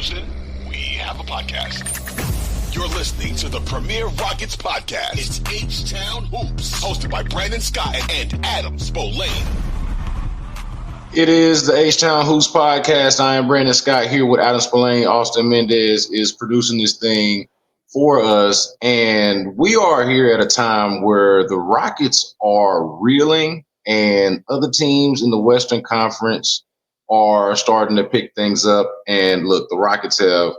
Houston, we have a podcast. You're listening to the premier Rockets podcast. It's H-Town Hoops, hosted by Brandon Scott and Adam Spolane. It is the H-Town Hoops podcast. I am Brandon Scott here with Adam Spolane. Austin Mendez is producing this thing for us. And we are here at a time where the Rockets are reeling and other teams in the Western Conference are starting to pick things up. And look, the Rockets have,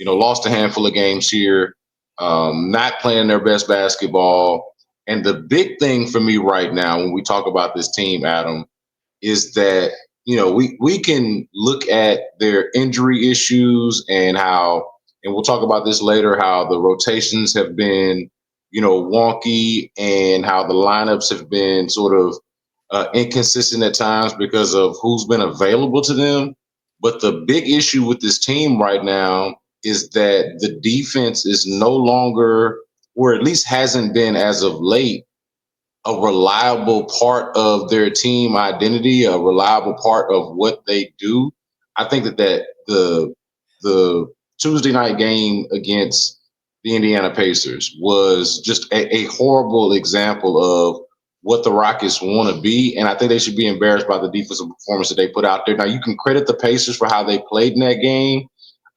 lost a handful of games here, not playing their best basketball. And the big thing for me right now, when we talk about this team, Adam, is that, we can look at their injury issues and we'll talk about this later, how the rotations have been, wonky and how the lineups have been sort of inconsistent at times because of who's been available to them. But the big issue with this team right now is that the defense is no longer, or at least hasn't been as of late, a reliable part of their team identity, a reliable part of what they do. I think that the Tuesday night game against the Indiana Pacers was just a horrible example of what the Rockets want to be. And I think they should be embarrassed by the defensive performance that they put out there. Now, you can credit the Pacers for how they played in that game.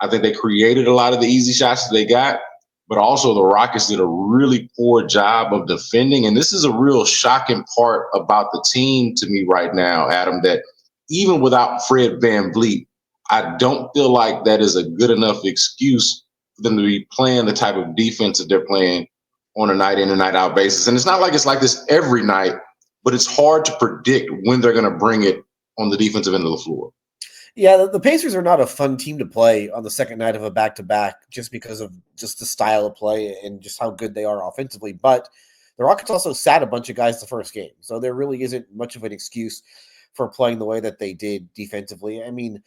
I think they created a lot of the easy shots that they got, but also the Rockets did a really poor job of defending. And this is a real shocking part about the team to me right now, Adam, that even without Fred VanVleet, I don't feel like that is a good enough excuse for them to be playing the type of defense that they're playing on a night in and night out basis. And it's not like it's like this every night, but it's hard to predict when they're going to bring it on the defensive end of the floor. Yeah, the Pacers are not a fun team to play on the second night of a back-to-back just because of just the style of play and just how good they are offensively. But the Rockets also sat a bunch of guys the first game, so there really isn't much of an excuse for playing the way that they did defensively. I mean,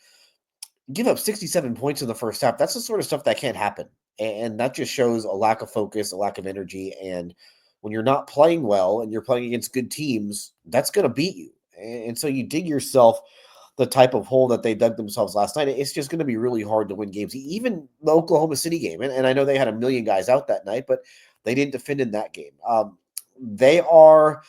give up 67 points in the first half. That's the sort of stuff that can't happen. And that just shows a lack of focus, a lack of energy. And when you're not playing well and you're playing against good teams, that's going to beat you. And so you dig yourself the type of hole that they dug themselves last night. It's just going to be really hard to win games. Even the Oklahoma City game, and I know they had 1 million guys out that night, but they didn't defend in that game. They are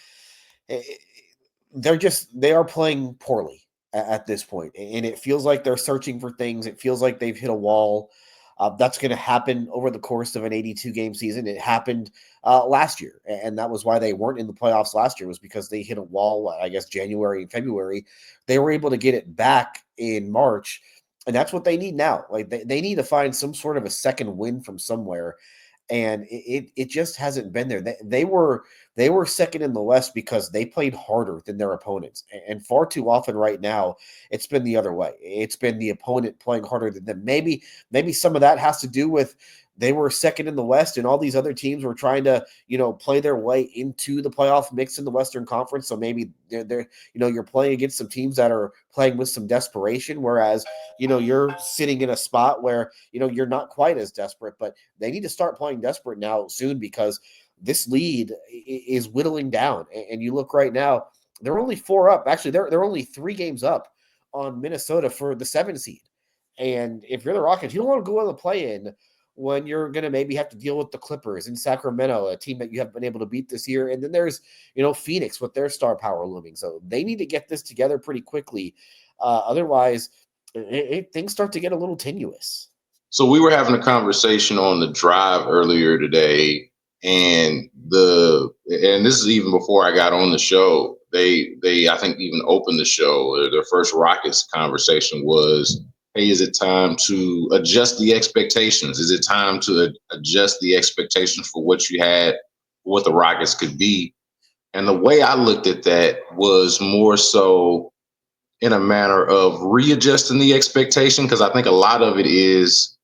playing poorly at this point, and it feels like they're searching for things. It feels like they've hit a wall. That's going to happen over the course of an 82-game season. It happened last year, and that was why they weren't in the playoffs last year, was because they hit a wall, I guess, January and February. They were able to get it back in March, and that's what they need now. Like they need to find some sort of a second win from somewhere, and it just hasn't been there. They were second in the West because they played harder than their opponents, and far too often right now it's been the other way. It's been the opponent playing harder than them. Maybe some of that has to do with they were second in the West and all these other teams were trying to play their way into the playoff mix in the Western Conference. So maybe they're you're playing against some teams that are playing with some desperation, whereas you're sitting in a spot where you're not quite as desperate. But they need to start playing desperate now soon, because this lead is whittling down. And you look right now, they're only 4 up. Actually, they're only 3 games up on Minnesota for the 7 seed. And if you're the Rockets, you don't want to go on the play-in when you're going to maybe have to deal with the Clippers in Sacramento, a team that you haven't been able to beat this year. And then there's, Phoenix with their star power looming. So they need to get this together pretty quickly. Otherwise, things start to get a little tenuous. So we were having a conversation on the drive earlier today, and this is even before I got on the show. They I think even opened the show. Their first Rockets conversation was, hey, is it time to adjust the expectations? Is it time to adjust the expectations for what you had, what the Rockets could be? And the way I looked at that was more so in a manner of readjusting the expectation, because I think a lot of it is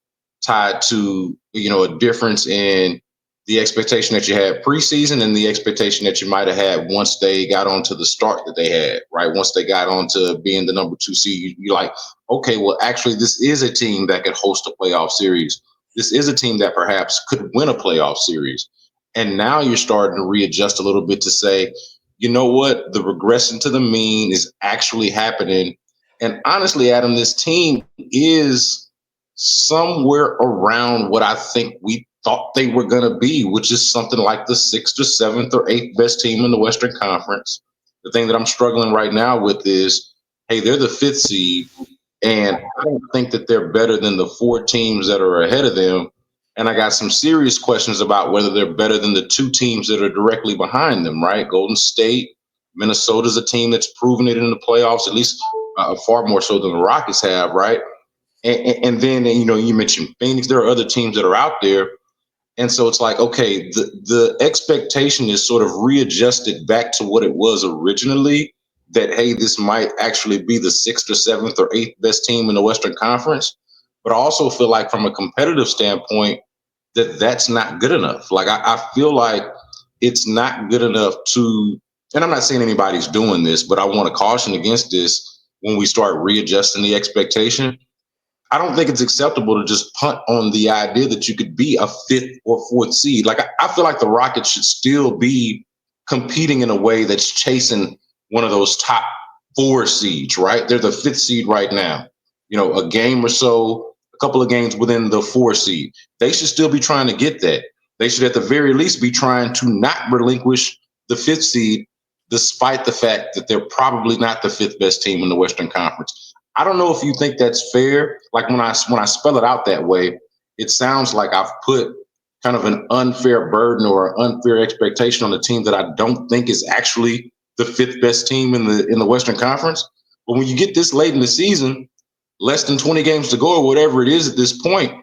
tied to, a difference in the expectation that you had preseason and the expectation that you might have had once they got onto the start that they had, right? Once they got on to being the number 2 seed, you're like, okay, well, actually, this is a team that could host a playoff series. This is a team that perhaps could win a playoff series. And now you're starting to readjust a little bit to say, you know what? The regression to the mean is actually happening. And honestly, Adam, this team is somewhere around what I think we thought they were going to be, which is something like the sixth or seventh or eighth best team in the Western Conference. The thing that I'm struggling right now with is, hey, they're the fifth seed, and I don't think that they're better than the four teams that are ahead of them. And I got some serious questions about whether they're better than the two teams that are directly behind them, right? Golden State, Minnesota's a team that's proven it in the playoffs, at least far more so than the Rockets have, right? And then, you know, you mentioned Phoenix. There are other teams that are out there. And so it's like, okay, the expectation is sort of readjusted back to what it was originally, that, hey, this might actually be the sixth or seventh or eighth best team in the Western Conference. But I also feel like from a competitive standpoint, that that's not good enough. Like, I feel like it's not good enough to, and I'm not saying anybody's doing this, but I want to caution against this when we start readjusting the expectation. I don't think it's acceptable to just punt on the idea that you could be a fifth or fourth seed. Like, I feel like the Rockets should still be competing in a way that's chasing one of those top four seeds, right? They're the fifth seed right now. You know, a game or so, a couple of games within the four seed. They should still be trying to get that. They should at the very least be trying to not relinquish the fifth seed, despite the fact that they're probably not the fifth best team in the Western Conference. I don't know if you think that's fair. Like, when I spell it out that way, it sounds like I've put kind of an unfair burden or unfair expectation on the team that I don't think is actually the fifth best team in the Western Conference. But when you get this late in the season, less than 20 games to go or whatever it is at this point,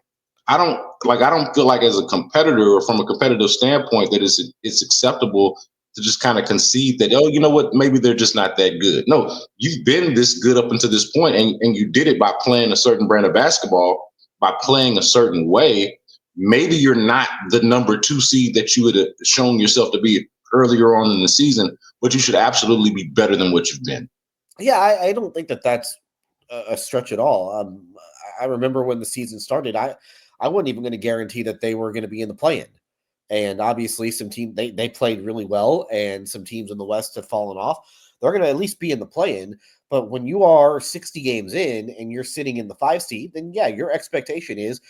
I don't feel like as a competitor or from a competitive standpoint that it's acceptable to just kind of concede that, oh, you know what, maybe they're just not that good. No, you've been this good up until this point, and you did it by playing a certain brand of basketball, by playing a certain way. Maybe you're not the number two seed that you had shown yourself to be earlier on in the season, but you should absolutely be better than what you've been. Yeah, I don't think that that's a stretch at all. I remember when the season started, I wasn't even going to guarantee that they were going to be in the play-in. And obviously, some team they played really well, and some teams in the West have fallen off. They're going to at least be in the play-in. But when you are 60 games in and you're sitting in the 5 seed, then yeah, your expectation is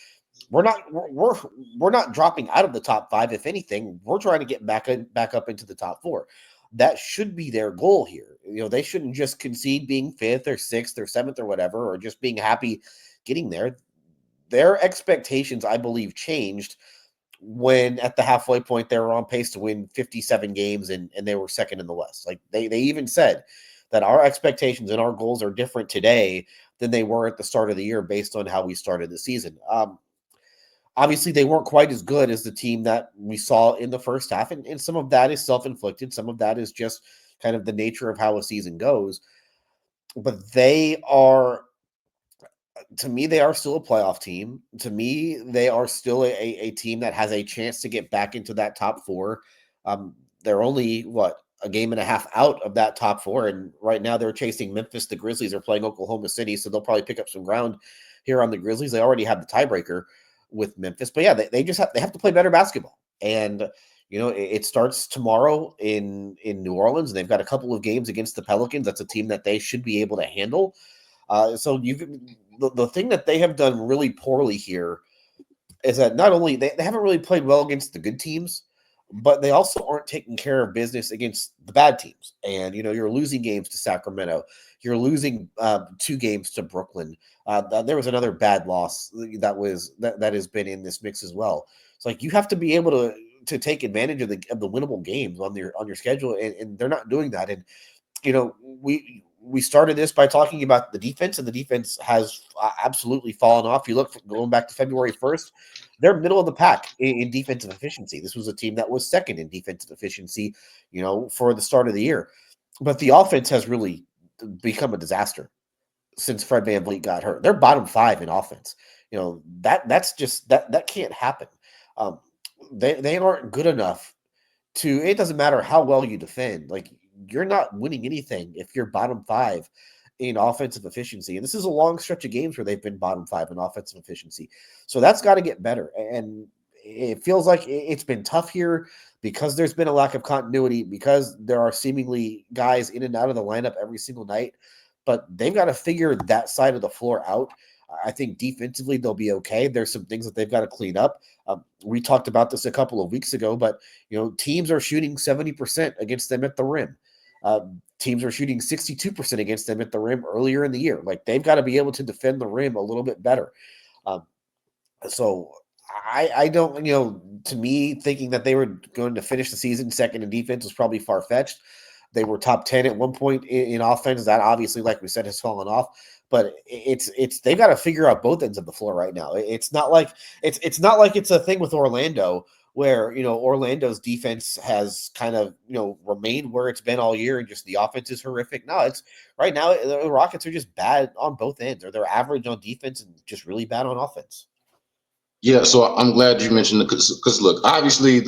we're not dropping out of the top 5. If anything, we're trying to get back up into the top 4. That should be their goal here. You know, they shouldn't just concede being 5th or 6th or 7th or whatever, or just being happy getting there. Their expectations, I believe, changed when at the halfway point they were on pace to win 57 games and they were second in the West. Like, they even said that our expectations and our goals are different today than they were at the start of the year based on how we started the season. Obviously, they weren't quite as good as the team that we saw in the first half, and some of that is self-inflicted. Some of that is just kind of the nature of how a season goes. But they are, to me, they are still a playoff team. To me, they are still a team that has a chance to get back into that top 4. They're only, a game and a half out of that top 4, and right now they're chasing Memphis. The Grizzlies are playing Oklahoma City, so they'll probably pick up some ground here on the Grizzlies. They already have the tiebreaker with Memphis, but yeah, they just have to play better basketball. And you know, it starts tomorrow in New Orleans, and they've got a couple of games against the Pelicans. That's a team that they should be able to handle. So the thing that they have done really poorly here is that not only they haven't really played well against the good teams, but they also aren't taking care of business against the bad teams. And, you know, you're losing games to Sacramento. You're losing 2 games to Brooklyn. There was another bad loss that has been in this mix as well. It's like you have to be able to take advantage of the winnable games on your schedule, and they're not doing that. And, you know, we started this by talking about the defense, and the defense has absolutely fallen off. You look going back to February 1st, they're middle of the pack in defensive efficiency. This was a team that was second in defensive efficiency, you know, for the start of the year. But the offense has really become a disaster since Fred VanVleet got hurt. They're bottom 5 in offense. You know, that's just that can't happen. They aren't good enough to, it doesn't matter how well you defend. Like, you're not winning anything if you're bottom 5 in offensive efficiency. And this is a long stretch of games where they've been bottom 5 in offensive efficiency. So that's got to get better. And it feels like it's been tough here because there's been a lack of continuity, because there are seemingly guys in and out of the lineup every single night. But they've got to figure that side of the floor out. I think defensively they'll be okay. There's some things that they've got to clean up. We talked about this a couple of weeks ago, but teams are shooting 70% against them at the rim. Teams are shooting 62% against them at the rim earlier in the year. Like, they've got to be able to defend the rim a little bit better. So I don't, to me, thinking that they were going to finish the season second in defense was probably far-fetched. They were top 10 at one point in offense. That obviously, like we said, has fallen off. But it's they've got to figure out both ends of the floor right now. It's not like it's a thing with Orlando where Orlando's defense has kind of remained where it's been all year and just the offense is horrific. No, it's right now the Rockets are just bad on both ends, or they're average on defense and just really bad on offense. Yeah, so I'm glad you mentioned it because look, obviously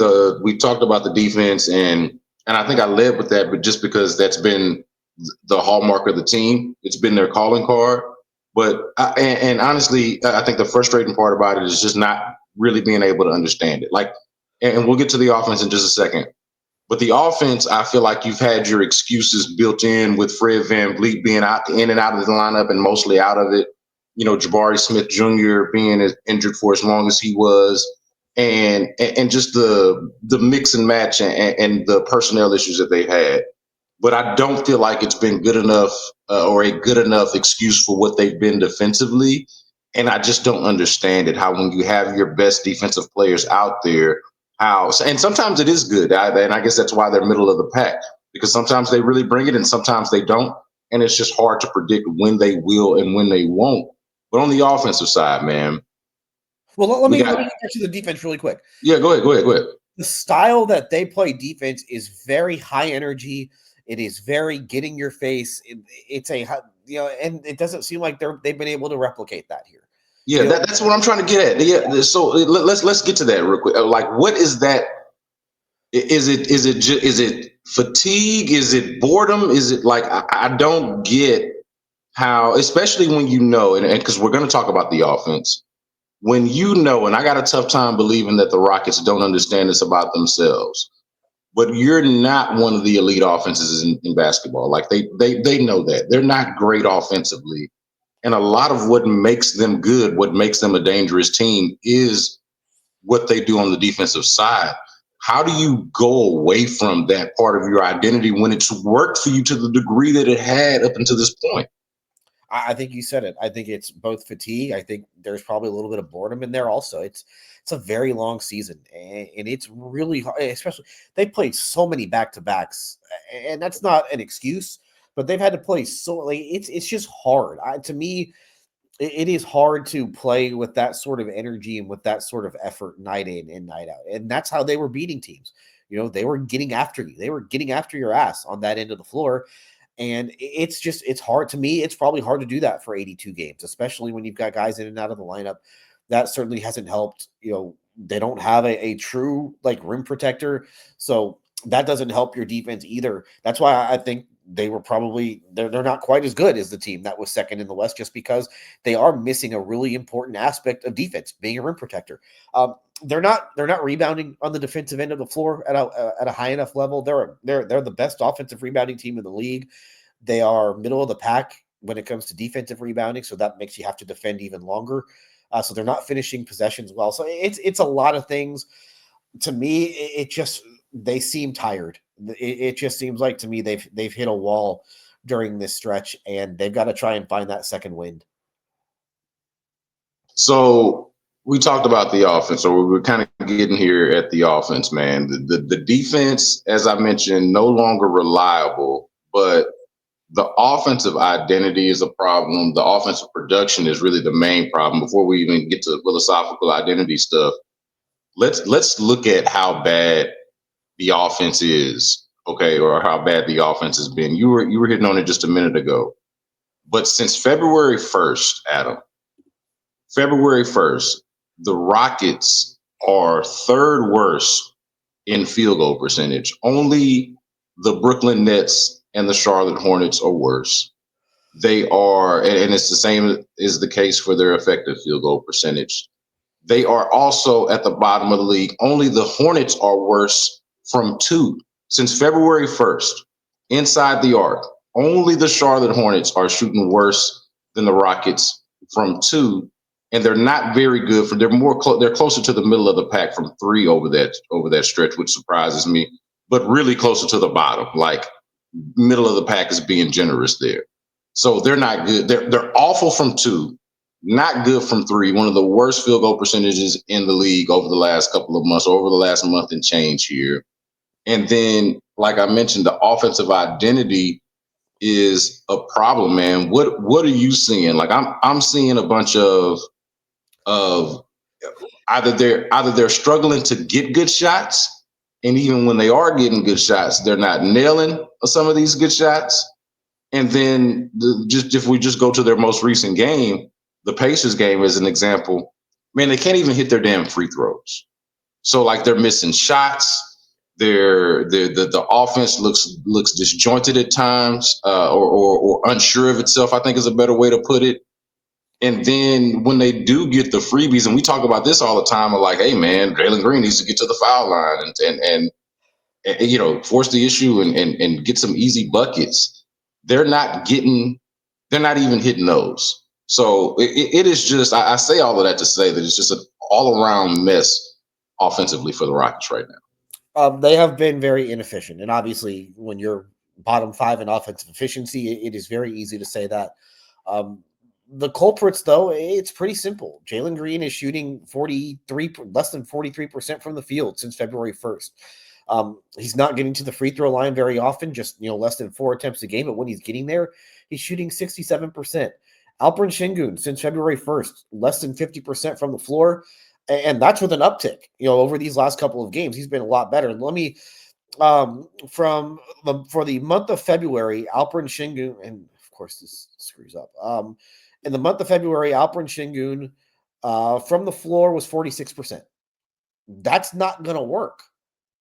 we talked about the defense and I think I led with that, but just because that's been the hallmark of the team, it's been their calling card. But and honestly, I think the frustrating part about it is just not really being able to understand it. Like, and we'll get to the offense in just a second. But the offense, I feel like you've had your excuses built in with Fred VanVleet being in and out of the lineup and mostly out of it. Jabari Smith Jr. being injured for as long as he was, and just the mix and match and the personnel issues that they've had. But I don't feel like it's been good enough or a good enough excuse for what they've been defensively. And I just don't understand it, how when you have your best defensive players out there, and sometimes it is good. And I guess that's why they're middle of the pack, because sometimes they really bring it and sometimes they don't. And it's just hard to predict when they will and when they won't. But on the offensive side, man. Well, let me get to the defense really quick. Yeah, go ahead. The style that they play defense is very high energy. It is very get in your face. It's and it doesn't seem like they've been able to replicate that here. Yeah, that's what I'm trying to get at. Yeah, so let's get to that real quick. Like, what is that? Is it fatigue? Is it boredom? Is it like I don't get how, especially when and because we're going to talk about the offense, when and I got a tough time believing that the Rockets don't understand this about themselves. But you're not one of the elite offenses in basketball. Like they know that they're not great offensively. And a lot of what makes them good, what makes them a dangerous team, is what they do on the defensive side. How do you go away from that part of your identity when it's worked for you to the degree that it had up until this point? I think you said it. I think it's both fatigue. I think there's probably a little bit of boredom in there also. It's a very long season, and it's really hard, especially they played so many back-to-backs, and that's not an excuse, but they've had to play it's just hard. To me, it is hard to play with that sort of energy and with that sort of effort night in and night out. And that's how they were beating teams. They were getting after you. They were getting after your ass on that end of the floor. And it's hard to me. It's probably hard to do that for 82 games, especially when you've got guys in and out of the lineup. That certainly hasn't helped. They don't have a true rim protector. So that doesn't help your defense either. That's why I think they were they're not quite as good as the team that was second in the West, just because they are missing a really important aspect of defense, being a rim protector. They're not rebounding on the defensive end of the floor at a high enough level. They're the best offensive rebounding team in the league. They are middle of the pack when it comes to defensive rebounding, so that makes you have to defend even longer. So they're not finishing possessions well. So it's a lot of things. To me, they seem tired. It just seems like to me they've hit a wall during this stretch, and they've got to try and find that second wind. So we talked about the offense, or we're kind of getting here at the offense, man. The defense, as I mentioned, no longer reliable, but the offensive identity is a problem. The offensive production is really the main problem. Before we even get to philosophical identity stuff, let's look at how bad the offense is, okay, or how bad the offense has been. You were hitting on it just a minute ago. But since February 1st, Adam, February 1st, the Rockets are third worst in field goal percentage. Only the Brooklyn Nets and the Charlotte Hornets are worse. They are, and it's the same is the case for their effective field goal percentage. They are also at the bottom of the league. Only the Hornets are worse from two. Since February 1st, inside the arc, only the Charlotte Hornets are shooting worse than the Rockets from 2, and they're not very good for. They're closer to the middle of the pack from 3 over that stretch, which surprises me. But really closer to the bottom, like middle of the pack is being generous there. So they're not good. They're awful from 2, not good from 3. One of the worst field goal percentages in the league over the last couple of months, over the last month and change here. And then, like I mentioned, the offensive identity is a problem, man. What are you seeing? Like I'm seeing a bunch of either they're struggling to get good shots, and even when they are getting good shots, they're not nailing some of these good shots. And then just if we just go to their most recent game, the Pacers game as an example, man, they can't even hit their damn free throws. So like they're missing shots. The offense looks disjointed at times, or unsure of itself, I think is a better way to put it. And then when they do get the freebies, and we talk about this all the time, of like, hey man, Jalen Green needs to get to the foul line and force the issue and get some easy buckets. They're not even hitting those. So it is just, I say all of that to say that it's just an all around mess offensively for the Rockets right now. They have been very inefficient. And obviously, when you're bottom 5 in offensive efficiency, it is very easy to say that. The culprits, though, it's pretty simple. Jalen Green is shooting less than 43% from the field since February 1st. He's not getting to the free throw line very often, just less than 4 attempts a game. But when he's getting there, he's shooting 67%. Alperen Şengün, since February 1st, less than 50% from the floor. And that's with an uptick, over these last couple of games. He's been a lot better. Let me, for the month of February, Alperen Şengün, and of course this screws up. In the month of February, Alperen Şengün from the floor was 46%. That's not going to work.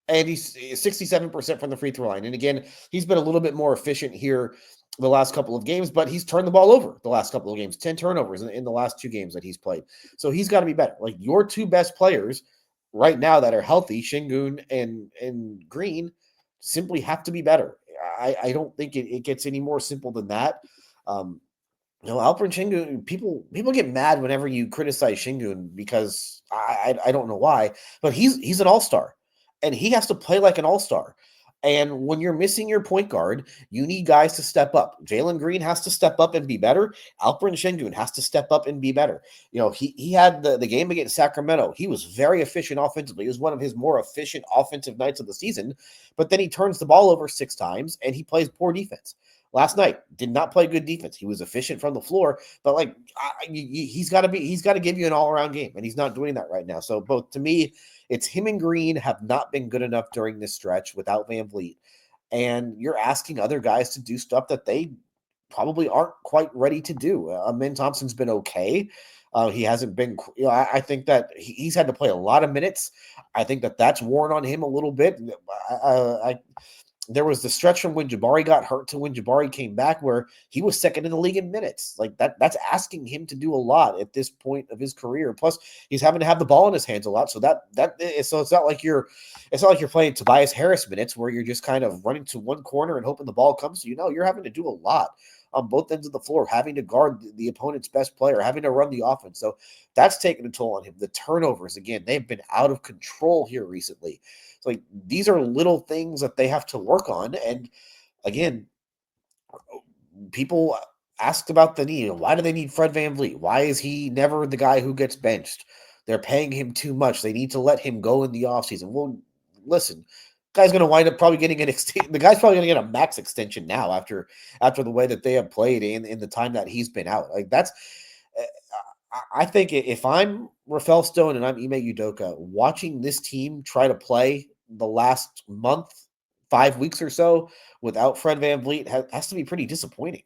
And he's 67% from the free throw line. And again, he's been a little bit more efficient here the last couple of games, but he's turned the ball over the last couple of games, 10 turnovers in the last 2 games that he's played. So he's got to be better. Like your 2 best players right now that are healthy, Şengün and Green, simply have to be better. I don't think it gets any more simple than that. Alperen Şengün, people get mad whenever you criticize Şengün because I don't know why, but he's an all-star and he has to play like an all-star. And when you're missing your point guard, you need guys to step up. Jalen Green has to step up and be better. Alperen Şengün has to step up and be better. He had the game against Sacramento. He was very efficient offensively. It was one of his more efficient offensive nights of the season. But then he turns the ball over 6 times and he plays poor defense. Last night, did not play good defense. He was efficient from the floor, but he's got to give you an all-around game, and he's not doing that right now. So both, to me, it's him and Green have not been good enough during this stretch without VanVleet, and you're asking other guys to do stuff that they probably aren't quite ready to do. Amen Thompson's been okay. He hasn't been. I think that he's had to play a lot of minutes. I think that that's worn on him a little bit. There was the stretch from when Jabari got hurt to when Jabari came back where he was second in the league in minutes. Like that's asking him to do a lot at this point of his career. Plus, he's having to have the ball in his hands a lot. So it's not like you're playing Tobias Harris minutes where you're just kind of running to one corner and hoping the ball comes to you. No, you're having to do a lot on both ends of the floor, having to guard the opponent's best player, having to run the offense. So that's taken a toll on him. The turnovers, again, they've been out of control here recently. So like these are little things that they have to work on. And again, people asked about the need. Why do they need Fred VanVleet? Why is he never the guy who gets benched? They're paying him too much. They need to let him go in the offseason. Well, listen, guy's going to wind up probably getting the guy's probably going to get a max extension now after the way that they have played in the time that he's been out. Like that's, I think if I'm Rafael Stone and I'm Ime Udoka, watching this team try to play the last month, 5 weeks or so without Fred VanVleet has to be pretty disappointing.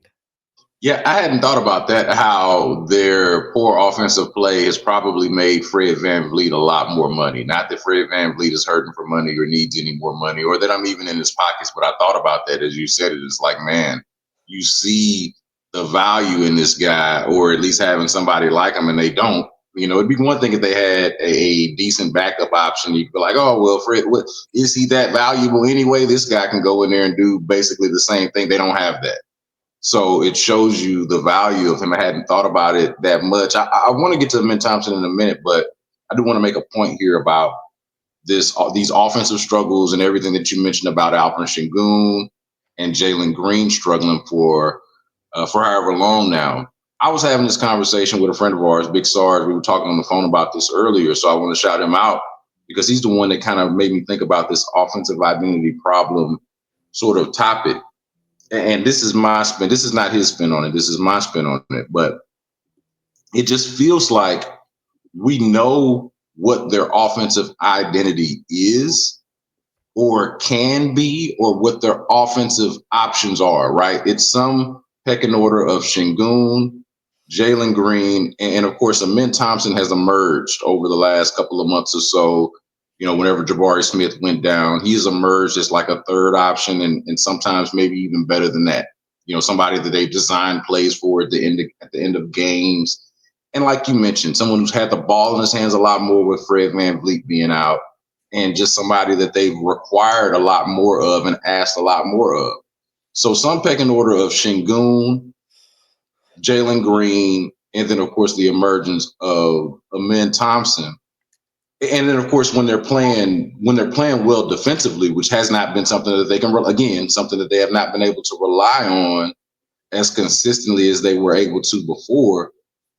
Yeah, I hadn't thought about that, how their poor offensive play has probably made Fred VanVleet a lot more money. Not that Fred VanVleet is hurting for money or needs any more money or that I'm even in his pockets, but I thought about that as you said it. It's like, man, you see the value in this guy, or at least having somebody like him, and they don't. It'd be one thing if they had a decent backup option. You'd be like, oh, well, Fred, is he that valuable anyway? This guy can go in there and do basically the same thing. They don't have that. So it shows you the value of him. I hadn't thought about it that much. I want to get to Min Thompson in a minute, but I do want to make a point here about these offensive struggles and everything that you mentioned about Alperen Şengün and Jalen Green struggling for however long now. I was having this conversation with a friend of ours, Big Sarge. We were talking on the phone about this earlier, so I want to shout him out because he's the one that kind of made me think about this offensive identity problem sort of topic. And this is my spin. This is not his spin on it. This is my spin on it. But it just feels like we know what their offensive identity is or can be or what their offensive options are, right? It's some pecking order of Şengün, Jalen Green, and of course, Min Thompson has emerged over the last couple of months or so. You know, whenever Jabari Smith went down, he has emerged as like a third option and sometimes maybe even better than that. You know, somebody that they've designed plays for at the end of games. And like you mentioned, someone who's had the ball in his hands a lot more with Fred VanVleet being out, and just somebody that they've required a lot more of and asked a lot more of. So some pecking order of Şengün, Jalen Green, and then of course the emergence of Min Thompson. And then of course when they're playing well defensively, which has not been something that they can something that they have not been able to rely on as consistently as they were able to before.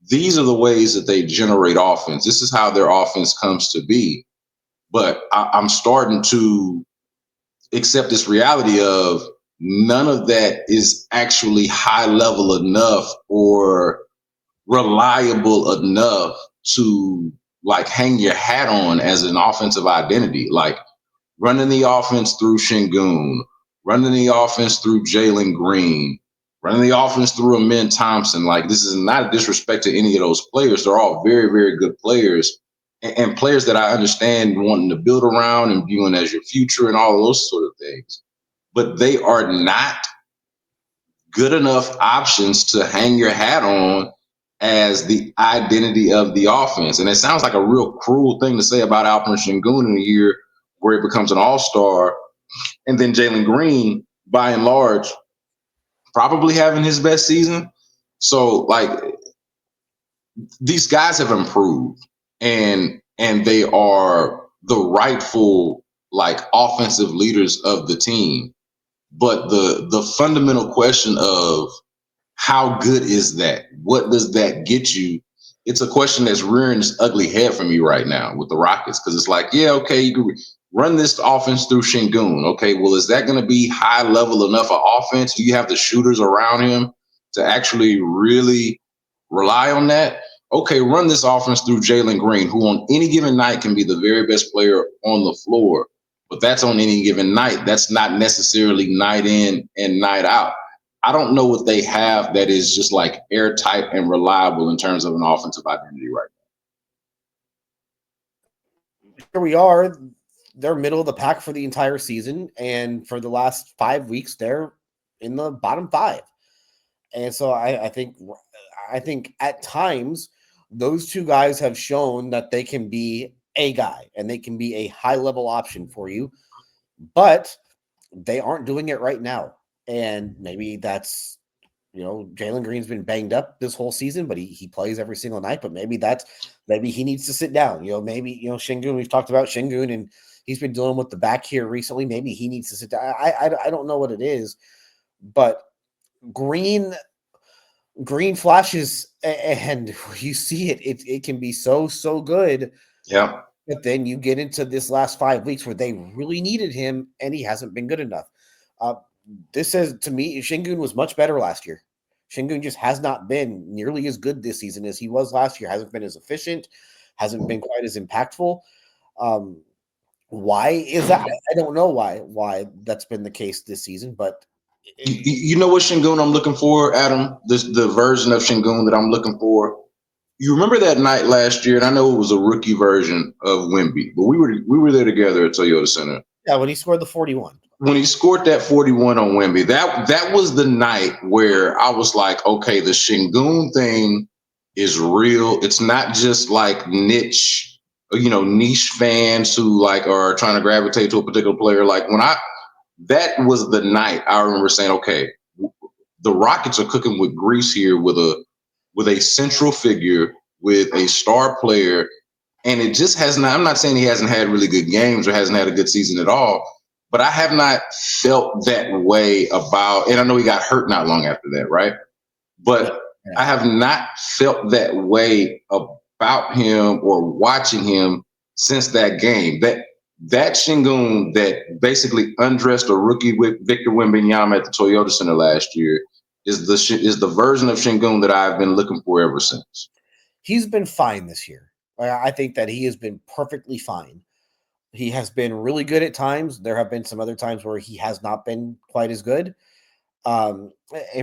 These are the ways that they generate offense. This is how their offense comes to be. But I'm starting to accept this reality of none of that is actually high level enough or reliable enough to like hang your hat on as an offensive identity. Like running the offense through Şengün, running the offense through Jalen Green, running the offense through Min Thompson. Like this is not a disrespect to any of those players. They're all very, very good players. And players that I understand wanting to build around and viewing as your future and all of those sort of things. But they are not good enough options to hang your hat on as the identity of the offense. And it sounds like a real cruel thing to say about Alperen Şengün in a year where he becomes an all-star. And then Jalen Green, by and large, probably having his best season. So, like, these guys have improved. And they are the rightful like offensive leaders of the team. But the fundamental question of how good is that? What does that get you? It's a question that's rearing its ugly head for me right now with the Rockets because it's like, yeah, okay, you can run this offense through Şengün. Okay, well, is that going to be high level enough of offense? Do you have the shooters around him to actually really rely on that? Okay, run this offense through Jalen Green, who on any given night can be the very best player on the floor. But that's on any given night. That's not necessarily night in and night out. I don't know what they have that is just like airtight and reliable in terms of an offensive identity right now. Here we are. They're middle of the pack for the entire season. And for the last 5 weeks, they're in the bottom 5. And so I think at times those two guys have shown that they can be a guy and they can be a high level option for you, but they aren't doing it right now. And maybe that's, Jalen Green's been banged up this whole season, but he plays every single night. But maybe he needs to sit down. Maybe Şengün. We've talked about Şengün, and he's been dealing with the back here recently. Maybe he needs to sit down. I don't know what it is, but Green flashes, and you see it. It can be so good. Yeah. But then you get into this last 5 weeks where they really needed him, and he hasn't been good enough. This says to me, Şengün was much better last year. Şengün just has not been nearly as good this season as he was last year. Hasn't been as efficient, hasn't been quite as impactful. Why is that? I don't know why that's been the case this season, but you know what Şengün I'm looking for, Adam? The version of Şengün that I'm looking for. You remember that night last year, and I know it was a rookie version of Wemby, but we were there together at Toyota Center. Yeah, when he scored the 41. When he scored that 41 on Wemby, that was the night where I was like, okay, the Şengün thing is real. It's not just like niche fans who like are trying to gravitate to a particular player. Like that was the night I remember saying, okay, the Rockets are cooking with grease here with a central figure, with a star player, and it just has not. I'm not saying he hasn't had really good games or hasn't had a good season at all, but I have not felt that way about. And I know he got hurt not long after that, right? But I have not felt that way about him or watching him since that game. That Şengün that basically undressed a rookie with Victor Wembanyama at the Toyota Center last year is the version of Şengün that I've been looking for ever since. He's been fine this year. I think that he has been perfectly fine. He has been really good at times. There have been some other times where he has not been quite as good. And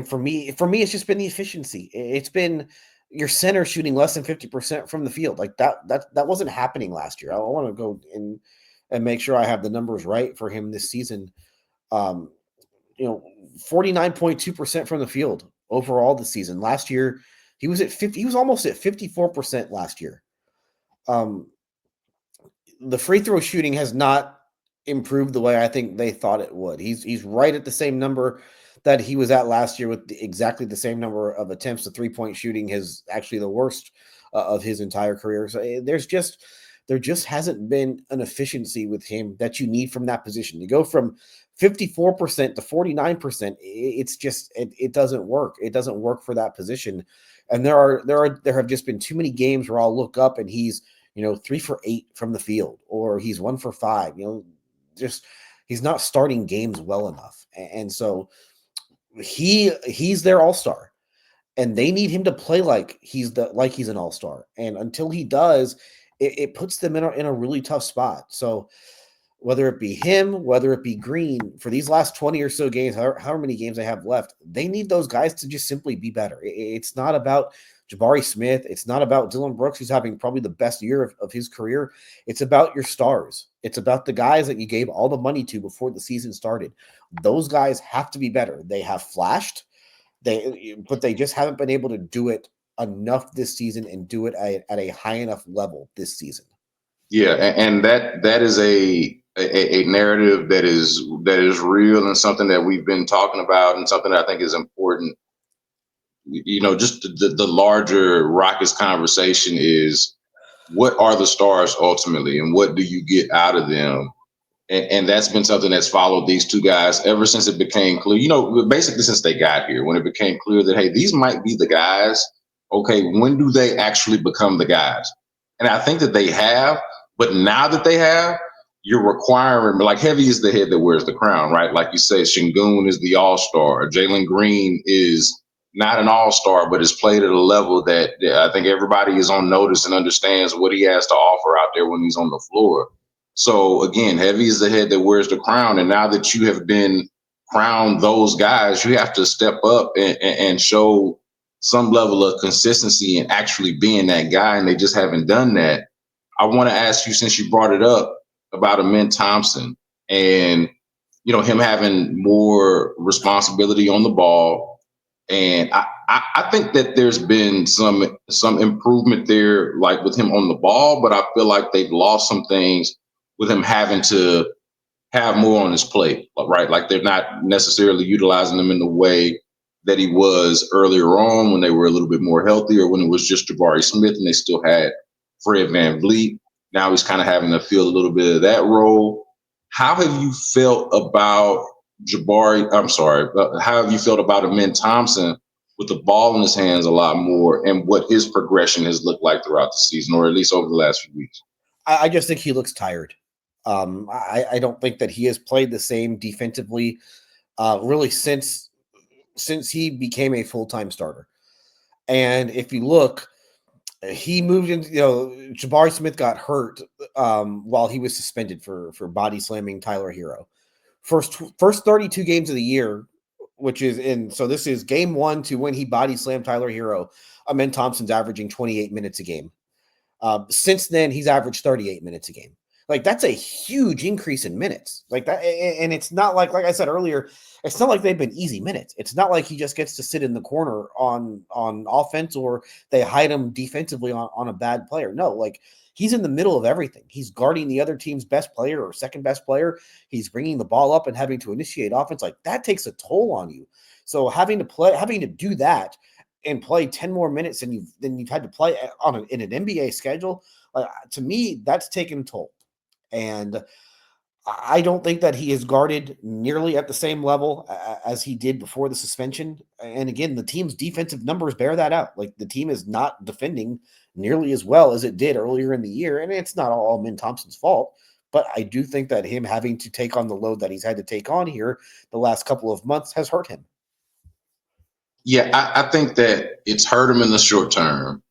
for me, it's just been the efficiency. It's been your center shooting less than 50% from the field. Like that wasn't happening last year. I want to go and make sure I have the numbers right for him this season. 49.2% from the field overall this season. Last year, he was at 50. He was almost at 54% last year. The free throw shooting has not improved the way I think they thought it would. He's right at the same number that he was at last year with exactly the same number of attempts. The 3-point shooting is actually the worst of his entire career. So there just hasn't been an efficiency with him that you need from that position. You go from 54% to 49%. It doesn't work. It doesn't work for that position. And there have just been too many games where I'll look up and he's 3 for 8 from the field, or he's 1 for 5. He's not starting games well enough, and so he's their all-star, and they need him to play like he's an all-star. And until he does, it puts them in a really tough spot. So whether it be him, whether it be Green, for these last 20 or so games, however many games they have left, they need those guys to just simply be better. It's not about Jabari Smith. It's not about Dillon Brooks, who's having probably the best year of his career. It's about your stars. It's about the guys that you gave all the money to before the season started. Those guys have to be better. They have flashed, but they just haven't been able to do it enough this season and do it at a high enough level this season. Yeah, and that is a narrative that is real, and something that we've been talking about, and something that I think is important. Just the larger Rockets conversation is, what are the stars ultimately, and what do you get out of them? And that's been something that's followed these two guys ever since it became clear, basically since they got here, when it became clear that, hey, these might be the guys. Okay, when do they actually become the guys? And I think that they have, but now that they have, you're requiring, like, Heavy is the head that wears the crown, right? Like you say, Şengün is the all-star. Jalen Green is not an all-star, but has played at a level that I think everybody is on notice and understands what he has to offer out there when he's on the floor. So again, Heavy is the head that wears the crown. And now that you have been crowned those guys, you have to step up and show some level of consistency and actually being that guy. And they just haven't done that. I want to ask you, since you brought it up, about Amen Thompson and, him having more responsibility on the ball. And I think that there's been some improvement there, like with him on the ball, but I feel like they've lost some things with him having to have more on his plate, right? Like they're not necessarily utilizing him in the way that he was earlier on, when they were a little bit more healthy, or when it was just Jabari Smith and they still had Fred VanVleet. Now he's kind of having to fill a little bit of that role. How have you felt about how have you felt about Amen Thompson with the ball in his hands a lot more, and what his progression has looked like throughout the season, or at least over the last few weeks? I just think he looks tired. I don't think that he has played the same defensively really since he became a full-time starter. And if you look, he moved into, Jabari Smith got hurt while he was suspended for body slamming Tyler Hero. First 32 games of the year, so this is game 1 to when he body slammed Tyler Hero. Amen Thompson's averaging 28 minutes a game. Since then, he's averaged 38 minutes a game. Like, that's a huge increase in minutes. Like that, and it's not like I said earlier, it's not like they've been easy minutes. It's not like he just gets to sit in the corner on offense, or they hide him defensively on a bad player. No, like, he's in the middle of everything. He's guarding the other team's best player or second best player. He's bringing the ball up and having to initiate offense. Like, that takes a toll on you. So having to do that and play 10 more minutes than you've had to play in an NBA schedule, to me, that's taken a toll. And I don't think that he is guarded nearly at the same level as he did before the suspension. And again, the team's defensive numbers bear that out. Like, the team is not defending nearly as well as it did earlier in the year. And it's not all Min Thompson's fault, but I do think that him having to take on the load that he's had to take on here the last couple of months has hurt him. Yeah, I think that it's hurt him in the short term,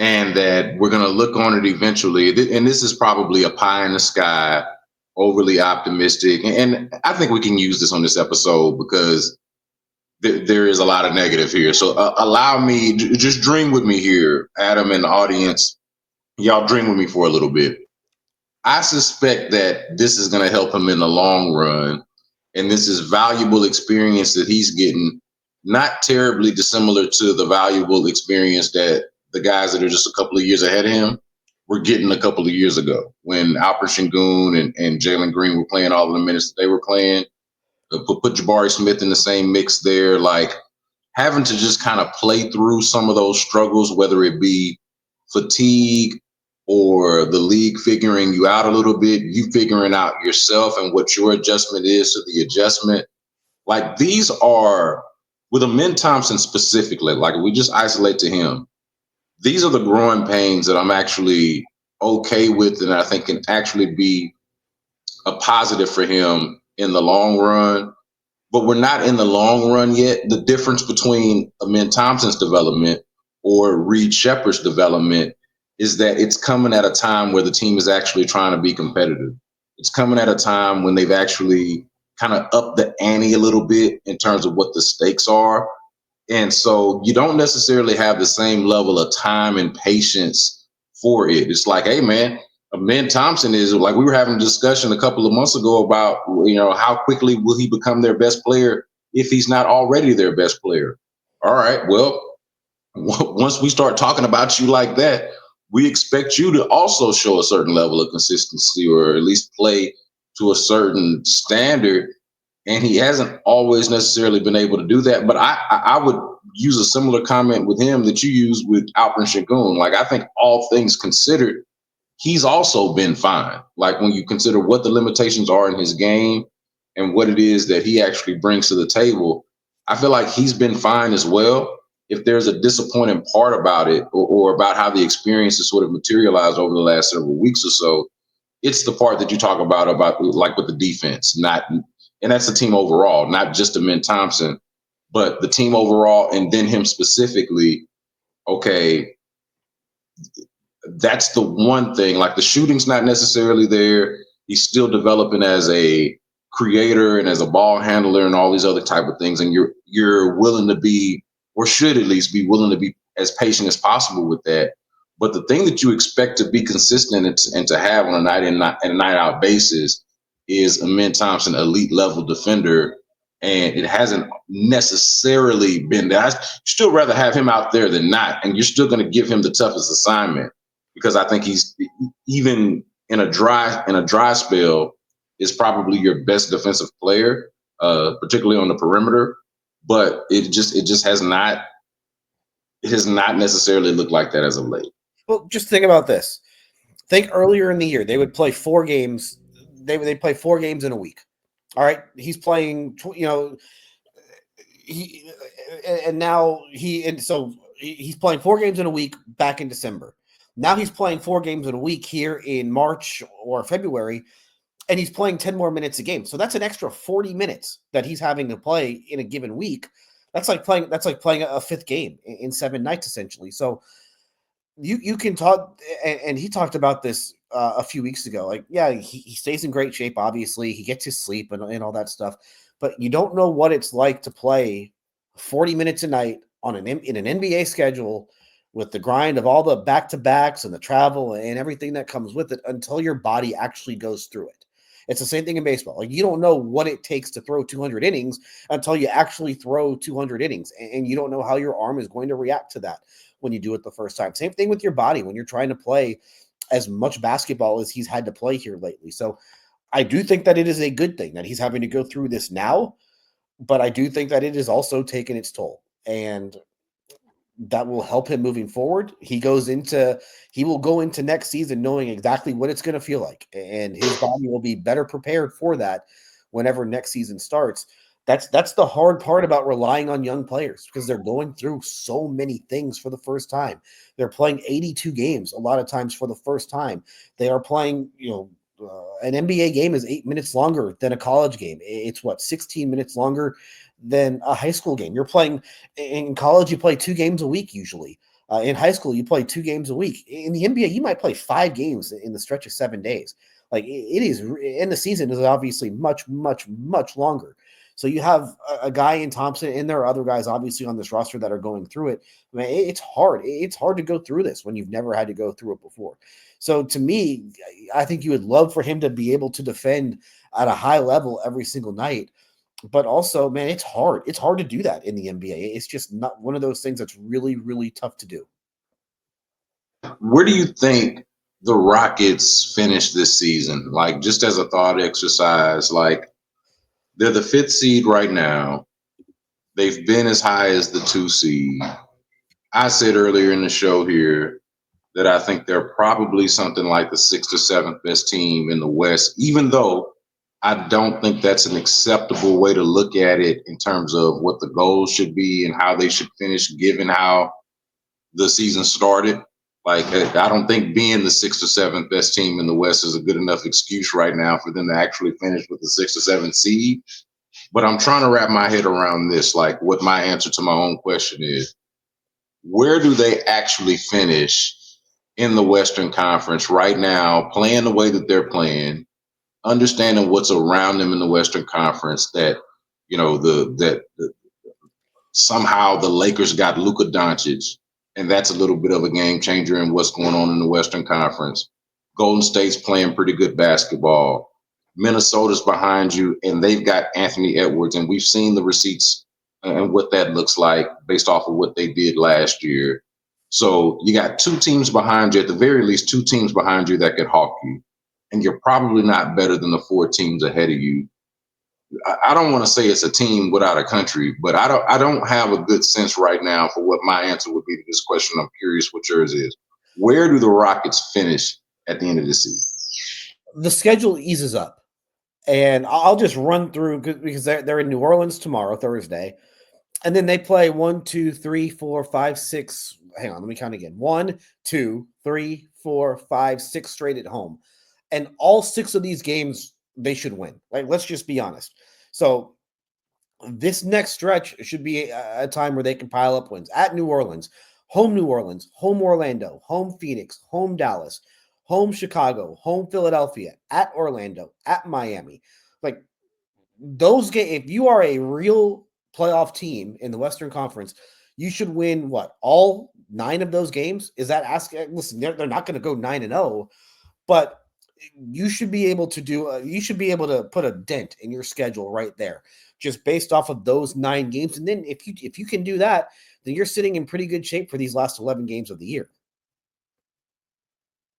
and that we're going to look on it eventually. And this is probably a pie in the sky, overly optimistic. And I think we can use this on this episode because there is a lot of negative here. So allow me, just dream with me here, Adam and the audience. Y'all dream with me for a little bit. I suspect that this is going to help him in the long run. And this is valuable experience that he's getting, not terribly dissimilar to the valuable experience that the guys that are just a couple of years ahead of him were getting a couple of years ago when Alper Sengun and Jalen Green were playing all of the minutes that they were playing. Put Jabari Smith in the same mix there, like having to just kind of play through some of those struggles, whether it be fatigue or the league figuring you out a little bit, you figuring out yourself and what your adjustment is to the adjustment. Like, these are, with Amin Thompson specifically, like, we just isolate to him, these are the growing pains that I'm actually okay with, and I think can actually be a positive for him in the long run. But we're not in the long run yet. The difference between Amin Thompson's development or Reed Shepherd's development is that it's coming at a time where the team is actually trying to be competitive. It's coming at a time when they've actually kind of upped the ante a little bit in terms of what the stakes are. And so you don't necessarily have the same level of time and patience for it. It's like, hey, man, Amin Thompson is, like, we were having a discussion a couple of months ago about, how quickly will he become their best player if he's not already their best player? All right, well, once we start talking about you like that, we expect you to also show a certain level of consistency, or at least play to a certain standard. And he hasn't always necessarily been able to do that. But I would use a similar comment with him that you used with Alper Sengun. Like, I think all things considered, he's also been fine. Like, when you consider what the limitations are in his game and what it is that he actually brings to the table, I feel like he's been fine as well. If there's a disappointing part about it, or about how the experience has sort of materialized over the last several weeks or so, it's the part that you talk about like with the defense, and that's the team overall, not just Amin Thompson, but the team overall, and then him specifically. Okay, that's the one thing. Like, the shooting's not necessarily there. He's still developing as a creator and as a ball handler and all these other type of things. And you're willing to be, or should at least be willing to be, as patient as possible with that. But the thing that you expect to be consistent and to have on a night in and a night out basis is Amin Thompson, elite level defender. And it hasn't necessarily been that. I'd still rather have him out there than not. And you're still going to give him the toughest assignment, because I think he's, even in a dry spell, is probably your best defensive player, particularly on the perimeter. But it has not necessarily looked like that as of late. Well, just think about this. Think earlier in the year, they would play 4 games. They play 4 games in a week. All right, he's playing. He's playing 4 games in a week back in December. Now he's playing 4 games in a week here in March or February, and he's playing 10 more minutes a game. So that's an extra 40 minutes that he's having to play in a given week. That's like playing a 5th game in 7 nights, essentially. So you can talk, and he talked about this a few weeks ago. Like, yeah, he stays in great shape. Obviously, he gets his sleep and all that stuff. But you don't know what it's like to play 40 minutes a night in an NBA schedule, with the grind of all the back-to-backs and the travel and everything that comes with it, until your body actually goes through it. It's the same thing in baseball. Like, you don't know what it takes to throw 200 innings until you actually throw 200 innings, and you don't know how your arm is going to react to that when you do it the first time. Same thing with your body when you're trying to play as much basketball as he's had to play here lately. So I do think that it is a good thing that he's having to go through this now. but I do think that it has also taken its toll, and that will help him moving forward. He will go into next season knowing exactly what it's going to feel like, and his body will be better prepared for that whenever next season starts. That's the hard part about relying on young players, because they're going through so many things for the first time. They're playing 82 games a lot of times for the first time. They are playing, an NBA game is 8 minutes longer than a college game. It's 16 minutes longer than a high school game. You're playing in college, you play 2 games a week usually. In high school, you play 2 games a week. In the NBA, you might play 5 games in the stretch of 7 days. Like it is, and the season is obviously much, much, much longer. So you have a guy in Thompson, and there are other guys obviously on this roster that are going through it. I mean, it's hard. It's hard to go through this when you've never had to go through it before. So to me, I think you would love for him to be able to defend at a high level every single night. But also, man, it's hard. It's hard to do that in the NBA. It's just not one of those things that's really, really tough to do. Where do you think the Rockets finish this season? Like, just as a thought exercise, like, they're the 5th seed right now. They've been as high as the 2 seed. I said earlier in the show here that I think they're probably something like the 6th or 7th best team in the West, even though I don't think that's an acceptable way to look at it in terms of what the goals should be and how they should finish, given how the season started. Like, I don't think being the 6th or 7th best team in the West is a good enough excuse right now for them to actually finish with the 6th or 7th seed. But I'm trying to wrap my head around this, like what my answer to my own question is. Where do they actually finish in the Western Conference right now, playing the way that they're playing, understanding what's around them in the Western Conference, that, somehow the Lakers got Luka Doncic, and that's a little bit of a game changer in what's going on in the Western Conference. Golden State's playing pretty good basketball. Minnesota's behind you, and they've got Anthony Edwards, and we've seen the receipts and what that looks like based off of what they did last year. So you got 2 teams behind you, at the very least 2 teams behind you that could hawk you, and you're probably not better than the 4 teams ahead of you. I don't want to say it's a team without a country, but I don't have a good sense right now for what my answer would be to this question. I'm curious what yours is. Where do the Rockets finish at the end of the season? The schedule eases up, and I'll just run through because they're in New Orleans tomorrow, Thursday, and then they play 1, 2, 3, 4, 5, 6. Hang on, let me count again. 1, 2, 3, 4, 5, 6 straight at home, and all 6 of these games they should win. Like, let's just be honest. So this next stretch should be a time where they can pile up wins at New Orleans, home Orlando, home Phoenix, home Dallas, home Chicago, home Philadelphia, at Orlando, at Miami. Like, those games, if you are a real playoff team in the Western Conference, you should win all 9 of those games. Is that asking? Listen, they're not going to go 9-0, but you should be able to you should be able to put a dent in your schedule right there, just based off of those 9 games. And then if you can do that, then you're sitting in pretty good shape for these last 11 games of the year.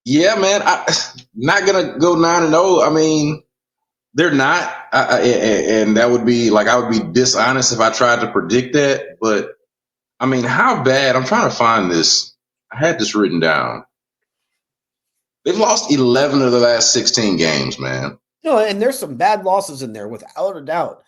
Yeah, man, I'm not gonna go 9-0. I mean, they're not, and that would be like, I would be dishonest if I tried to predict that. But I mean, how bad? I'm trying to find this. I had this written down. They've lost 11 of the last 16 games, man. And there's some bad losses in there without a doubt.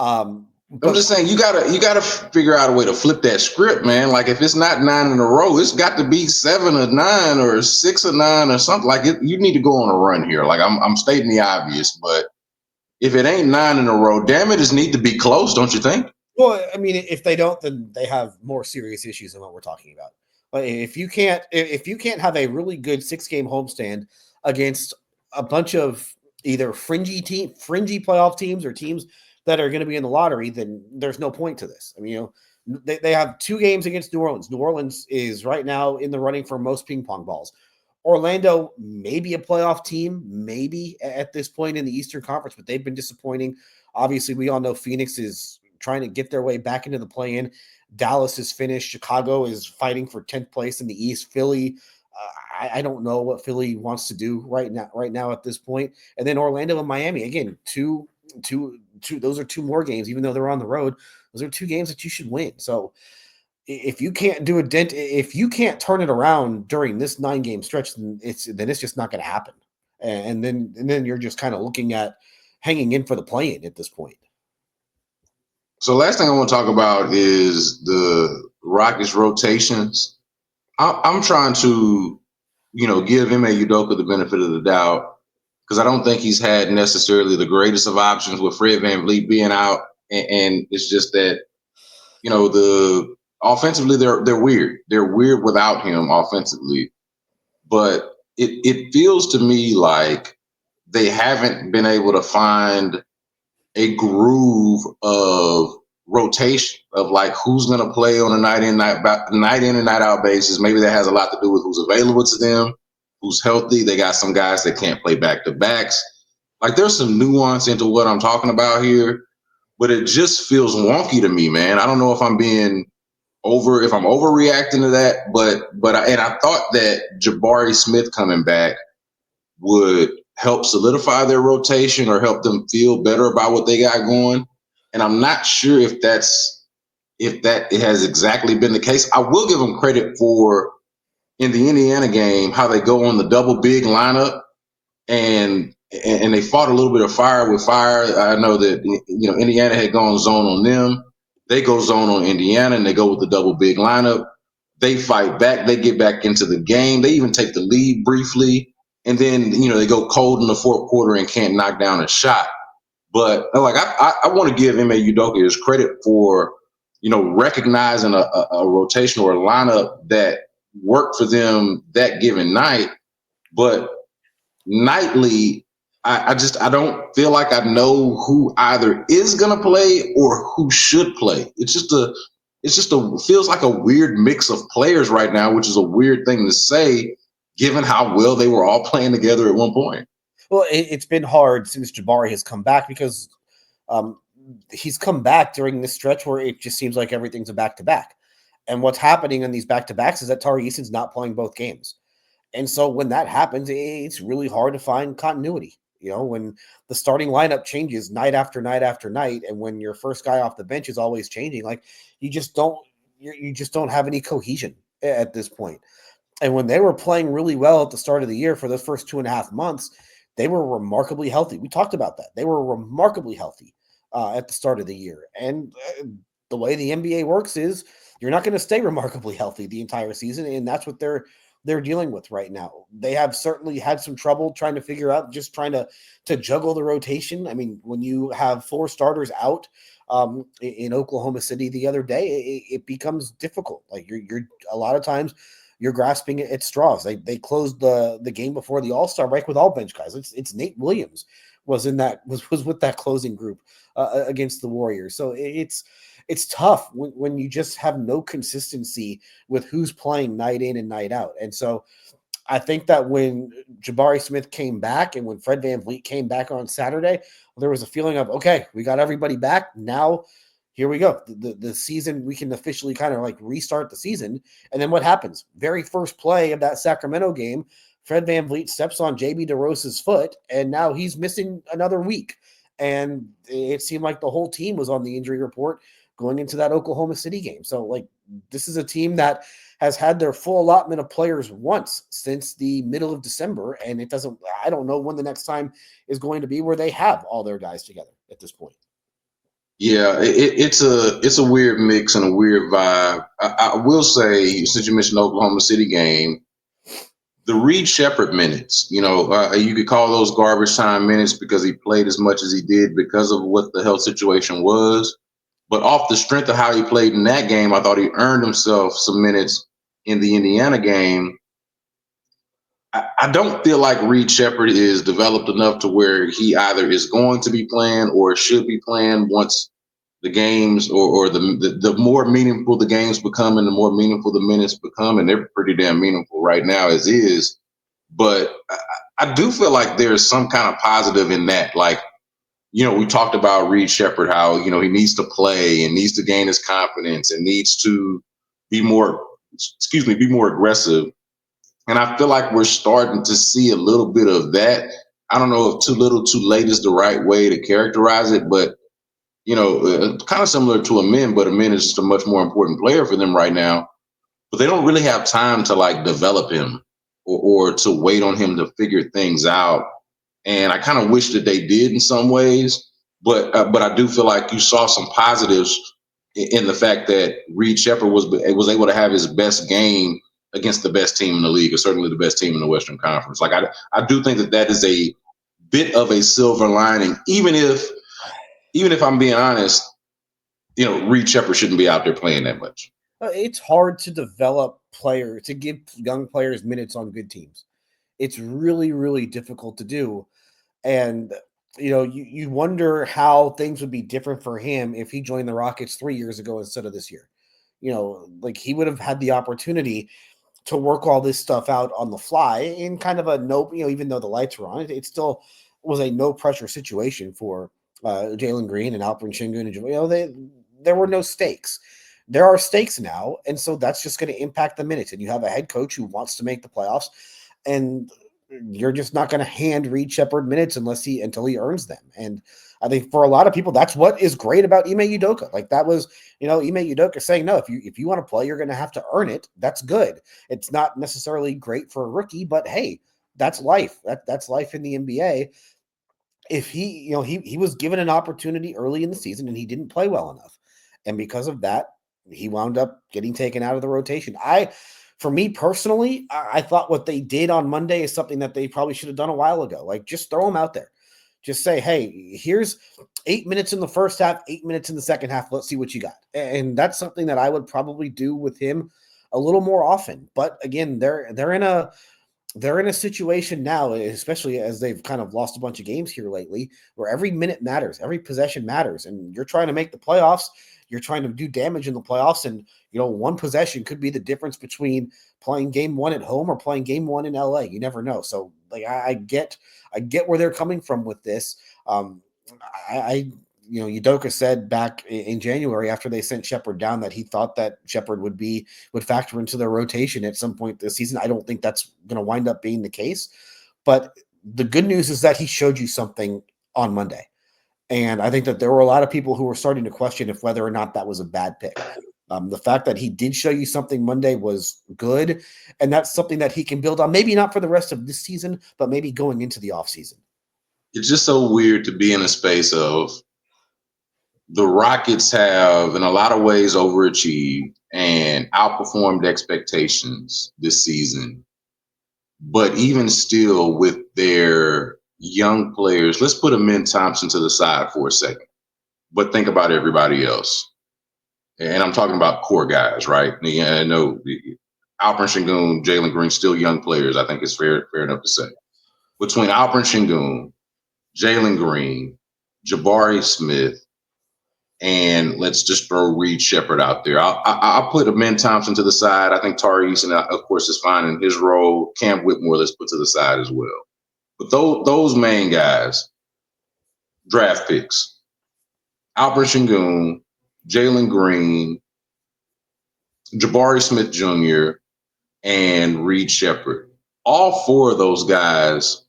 I'm just saying, you gotta figure out a way to flip that script, man. Like, if it's not 9 in a row, it's got to be 7 or 9 or 6 or 9 or something. Like, you need to go on a run here. Like, I'm stating the obvious, but if it ain't 9 in a row, damn it, it need to be close, don't you think? Well, I mean, if they don't, then they have more serious issues than what we're talking about. But if you can't have a really good 6-game homestand against a bunch of either fringy playoff teams or teams that are going to be in the lottery, then there's no point to this. I mean, they have 2 games against New Orleans. New Orleans is right now in the running for most ping pong balls. Orlando, maybe a playoff team, maybe at this point in the Eastern Conference, but they've been disappointing. Obviously, we all know Phoenix is trying to get their way back into the play-in. Dallas is finished. Chicago is fighting for 10th place in the East. Philly, I don't know what Philly wants to do right now at this point. And then Orlando and Miami, again, 2 those are two more games, even though they're on the road. Those are two games that you should win. So if you can't if you can't turn it around during this 9-game stretch, then it's just not going to happen. And then you're just kind of looking at hanging in for the play-in at this point. So last thing I want to talk about is the Rockets rotations. I'm trying to, give Ime Udoka the benefit of the doubt because I don't think he's had necessarily the greatest of options with Fred VanVleet being out, and it's just that, the offensively they're weird. They're weird without him offensively, but it feels to me like they haven't been able to find a groove of rotation of like who's going to play on a night in and night out basis. Maybe that has a lot to do with who's available to them, who's healthy. They got some guys that can't play back to backs. Like there's some nuance into what I'm talking about here, but it just feels wonky to me, man. I don't know if I'm overreacting to that, but I thought that Jabari Smith coming back would help solidify their rotation or help them feel better about what they got going. And I'm not sure if that has exactly been the case. I will give them credit for in the Indiana game how they go on the double big lineup and they fought a little bit of fire with fire. I know that Indiana had gone zone on them. They go zone on Indiana and they go with the double big lineup. They fight back. They get back into the game. They even take the lead briefly. And then, they go cold in the fourth quarter and can't knock down a shot. But like I want to give Ime Udoka his credit for, recognizing a rotation or a lineup that worked for them that given night. But nightly, I don't feel like I know who either is gonna play or who should play. It's just feels like a weird mix of players right now, which is a weird thing to say, given how well they were all playing together at one point. Well, it's been hard since Jabari has come back because he's come back during this stretch where it just seems like everything's a back-to-back. And what's happening in these back-to-backs is that Tari Eason's not playing both games. And so when that happens, it's really hard to find continuity. When the starting lineup changes night after night after night, and when your first guy off the bench is always changing, like you just don't have any cohesion at this point. And when they were playing really well at the start of the year for those first 2.5 months, they were remarkably healthy. We talked about that. They were remarkably healthy at the start of the year. And the way the NBA works is you're not going to stay remarkably healthy the entire season, and that's what they're dealing with right now. They have certainly had some trouble trying to figure out, just trying to juggle the rotation. I mean, when you have 4 starters out in Oklahoma City the other day, it becomes difficult. Like you're a lot of times you're grasping at straws. They closed the game before the All-Star break with all bench guys. It's Nate Williams was with that closing group against the Warriors. So it's tough when you just have no consistency with who's playing night in and night out. And so I think that when Jabari Smith came back and when Fred VanVleet came back on Saturday, there was a feeling of, okay, we got everybody back. Now here we go. The season, we can officially kind of like restart the season. And then what happens? Very first play of that Sacramento game, Fred VanVleet steps on JB DeRosa's foot, and now he's missing another week. And it seemed like the whole team was on the injury report going into that Oklahoma City game. So, like, this is a team that has had their full allotment of players once since the middle of December, and I don't know when the next time is going to be where they have all their guys together at this point. Yeah, it's a weird mix and a weird vibe. I will say, since you mentioned the Oklahoma City game, the Reed Shepherd minutes, you could call those garbage time minutes because he played as much as he did because of what the health situation was. But off the strength of how he played in that game, I thought he earned himself some minutes in the Indiana game. I don't feel like Reed Shepherd is developed enough to where he either is going to be playing or should be playing once the games or the more meaningful the games become and the more meaningful the minutes become, and they're pretty damn meaningful right now as is. But I do feel like there's some kind of positive in that. Like, we talked about Reed Shepherd, how, he needs to play and needs to gain his confidence and needs to be more aggressive. And I feel like we're starting to see a little bit of that. I don't know if too little, too late is the right way to characterize it, but kind of similar to Amin, but Amin is just a much more important player for them right now. But they don't really have time to like develop him or to wait on him to figure things out. And I kind of wish that they did in some ways, but I do feel like you saw some positives in the fact that Reed Sheppard was able to have his best game against the best team in the league, or certainly the best team in the Western Conference. Like I do think that is a bit of a silver lining, even if I'm being honest, Reed Sheppard shouldn't be out there playing that much. It's hard to develop players, to give young players minutes on good teams. It's really, really difficult to do. And, you wonder how things would be different for him if he joined the Rockets 3 years ago instead of this year. Like he would have had the opportunity to work all this stuff out on the fly in kind of a no, even though the lights were on, it still was a no pressure situation for Jalen Green and Alperen Sengun. And, there were no stakes. There are stakes now, and so that's just going to impact the minutes. And you have a head coach who wants to make the playoffs, and you're just not going to hand Reed Sheppard minutes until he earns them. And I think for a lot of people, that's what is great about Ime Udoka. Like that was, Ime Udoka saying, no, if you want to play, you're going to have to earn it. That's good. It's not necessarily great for a rookie, but hey, that's life. That's life in the NBA. If he was given an opportunity early in the season and he didn't play well enough, and because of that, he wound up getting taken out of the rotation. For me personally, I thought what they did on Monday is something that they probably should have done a while ago. Like, just throw him out there. Just say, hey, here's 8 minutes in the first half, 8 minutes in the second half. Let's see what you got. And that's something that I would probably do with him a little more often. But again, they're in a situation now, especially as they've kind of lost a bunch of games here lately, where every minute matters, every possession matters, and you're trying to make the playoffs. You're trying to do damage in the playoffs, and one possession could be the difference between playing game one at home or playing game one in LA. You never know. So, like, I get where they're coming from with this. Udoka said back in January after they sent Sheppard down that he thought that Sheppard would factor into their rotation at some point this season. I don't think that's going to wind up being the case, but the good news is that he showed you something on Monday. And I think that there were a lot of people who were starting to question if whether or not that was a bad pick. The fact that he did show you something Monday was good, and that's something that he can build on, maybe not for the rest of this season, but maybe going into the offseason. It's just so weird to be in a space of the Rockets have, in a lot of ways, overachieved and outperformed expectations this season. But even still, with their young players, let's put Amin Thompson to the side for a second, but think about everybody else. And I'm talking about core guys, right? I know Alperen Sengun, Jalen Green, still young players. I think it's fair enough to say. Between Alperen Sengun, Jalen Green, Jabari Smith, and let's just throw Reed Sheppard out there. I'll put Amin Thompson to the side. I think Tari Eason, of course, is fine in his role. Cam Whitmore, let's put to the side as well. But those main guys, draft picks, Alperen Sengun, Jalen Green, Jabari Smith Jr., and Reed Sheppard. All four of those guys,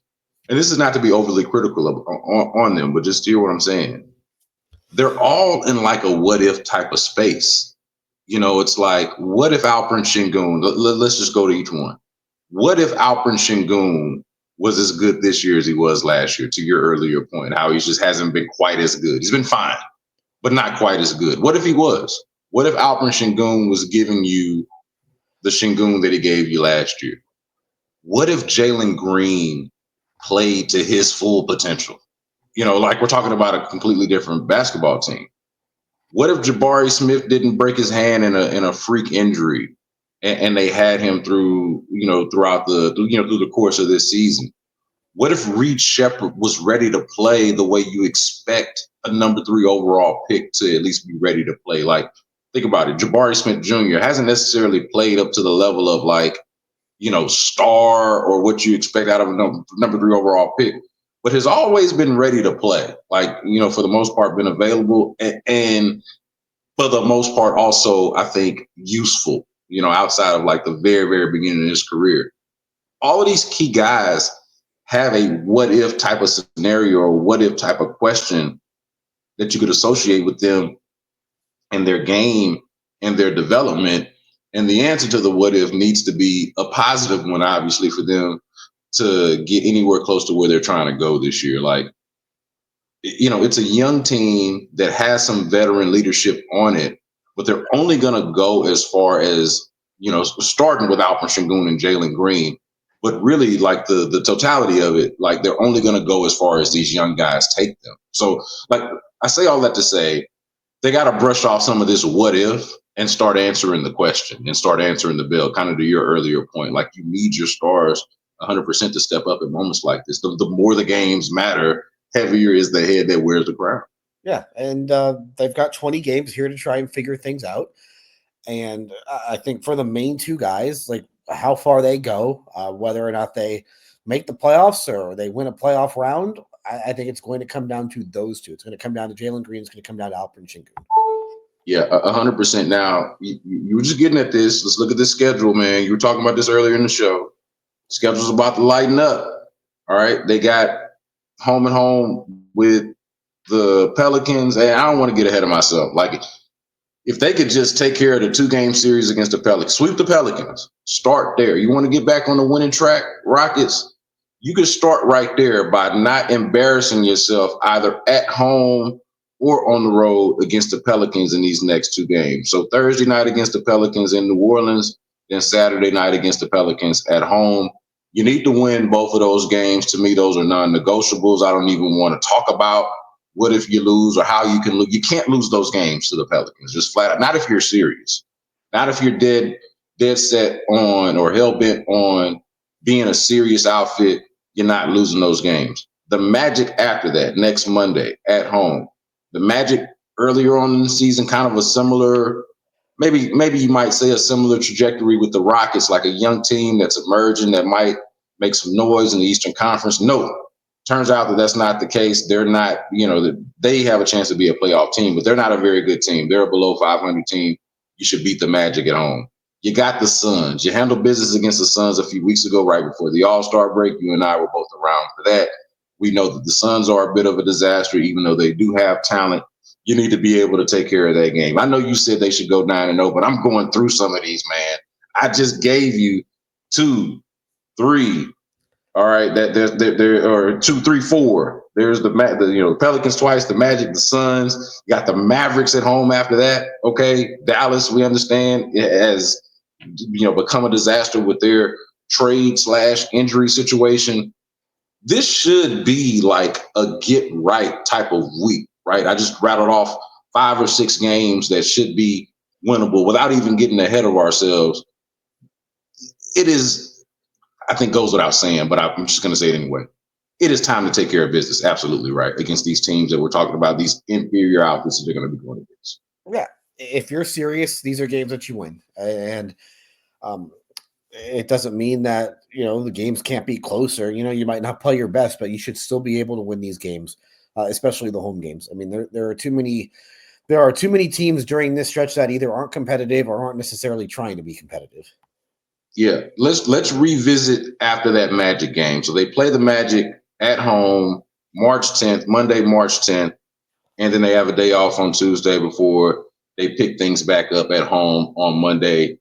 and this is not to be overly critical on them, but just hear what I'm saying. They're all in like a what if type of space. It's like, what if Alperen Sengun, let's just go to each one. What if Alperen Sengun was as good this year as he was last year, to your earlier point, how he just hasn't been quite as good. He's been fine, but not quite as good. What if he was? What if Alperen Sengun was giving you the Sengun that he gave you last year? What if Jalen Green played to his full potential? Like we're talking about a completely different basketball team. What if Jabari Smith didn't break his hand in a freak injury, and they had him through throughout through the course of this season? What if Reed Sheppard was ready to play the way you expect a number 3 overall pick to at least be ready to play? Like, think about it. Jabari Smith Jr. hasn't necessarily played up to the level of star or what you expect out of a number 3 overall pick, but has always been ready to play. For the most part, been available and for the most part also, I think, useful, outside of the very, very beginning of his career. All of these key guys have a what if type of scenario or what if type of question that you could associate with them and their game and their development. And the answer to the what if needs to be a positive one, obviously, for them to get anywhere close to where they're trying to go this year. Like, it's a young team that has some veteran leadership on it, but they're only going to go as far as, starting with Alperen Sengun and Jalen Green. But really, like the totality of it, like they're only going to go as far as these young guys take them. So, like, I say all that to say, they got to brush off some of this what if and start answering the question and start answering the bell, kind of to your earlier point. Like, you need your stars 100% to step up in moments like this. The more the games matter, heavier is the head that wears the crown. Yeah, and they've got 20 games here to try and figure things out. And I think for the main two guys, like how far they go, whether or not they make the playoffs or they win a playoff round, I think it's going to come down to those two. It's going to come down to Jalen Green. It's going to come down to Alperen Sengun. Yeah, 100%. Now, you were just getting at this. Let's look at this schedule, man. You were talking about this earlier in the show. Schedule's about to lighten up. All right. They got home and home with the Pelicans. And I don't want to get ahead of myself. Like, if they could just take care of the 2-game series against the Pelicans, sweep the Pelicans, start there. You want to get back on the winning track, Rockets, you can start right there by not embarrassing yourself either at home or on the road against the Pelicans in these next 2 games. So Thursday night against the Pelicans in New Orleans, then Saturday night against the Pelicans at home. You need to win both of those games. To me, those are non-negotiables. I don't even want to talk about what if you lose or how you can lose. You can't lose those games to the Pelicans, just flat out. Not if you're serious. Not if you're dead set on or hell-bent on being a serious outfit. You're not losing those games. The Magic after that, next Monday at home. The Magic earlier on in the season, kind of a similar, maybe you might say a similar trajectory with the Rockets, like a young team that's emerging that might make some noise in the Eastern Conference. No, turns out that that's not the case. They're not, they have a chance to be a playoff team, but they're not a very good team. They're a below 500 team. You should beat the Magic at home. You got the Suns. You handled business against the Suns a few weeks ago, right before the All-Star break. You and I were both around for that. We know that the Suns are a bit of a disaster, even though they do have talent. You need to be able to take care of that game. I know you said they should go 9-0, but I'm going through some of these, man. I just gave you 2, 3. All right, there are 2, 3, 4. There's the Pelicans twice, the Magic, the Suns. You got the Mavericks at home after that. Okay, Dallas, we understand, has become a disaster with their trade/injury situation. This should be like a get right type of week, right? I just rattled off 5 or 6 games that should be winnable without even getting ahead of ourselves. It is, I think, goes without saying, but I'm just going to say it anyway. It is time to take care of business. Absolutely right. Against these teams that we're talking about, these inferior outfits that they're going to be going against. Yeah. If you're serious, these are games that you win. And it doesn't mean that, the games can't be closer. You might not play your best, but you should still be able to win these games, especially the home games. I mean, there are too many teams during this stretch that either aren't competitive or aren't necessarily trying to be competitive. Yeah, let's revisit after that Magic game. So they play the Magic at home March 10th, Monday, March 10th, and then they have a day off on Tuesday before they pick things back up at home on Wednesday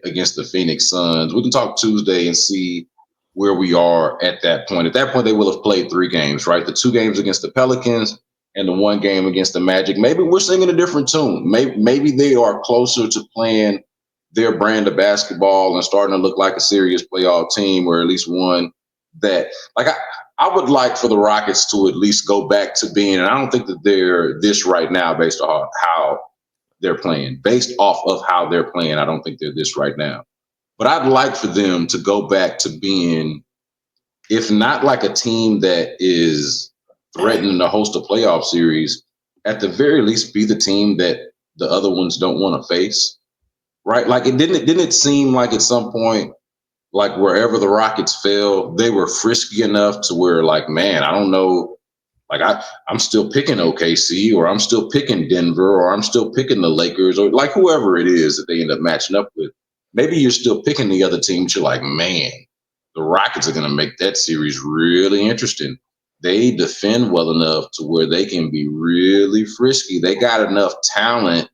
against the Phoenix Suns. We can talk Tuesday and see where we are at that point. At that point, they will have played 3 games, right? The 2 games against the Pelicans and the 1 game against the Magic. Maybe we're singing a different tune. Maybe they are closer to playing their brand of basketball and starting to look like a serious playoff team, or at least one that, like, I would like for the Rockets to at least go back to being, and I don't think that they're this right now based on how they're playing. Based off of how they're playing, I don't think they're this right now. But I'd like for them to go back to being, if not like a team that is threatening to host a playoff series, at the very least be the team that the other ones don't want to face. Right? Like, didn't it seem like at some point, like wherever the Rockets fell, they were frisky enough to where, like, man, I don't know, like I'm still picking OKC, or I'm still picking Denver, or I'm still picking the Lakers, or like whoever it is that they end up matching up with. Maybe you're still picking the other team, but you're like, man, the Rockets are going to make that series really interesting. They defend well enough to where they can be really frisky. They got enough talent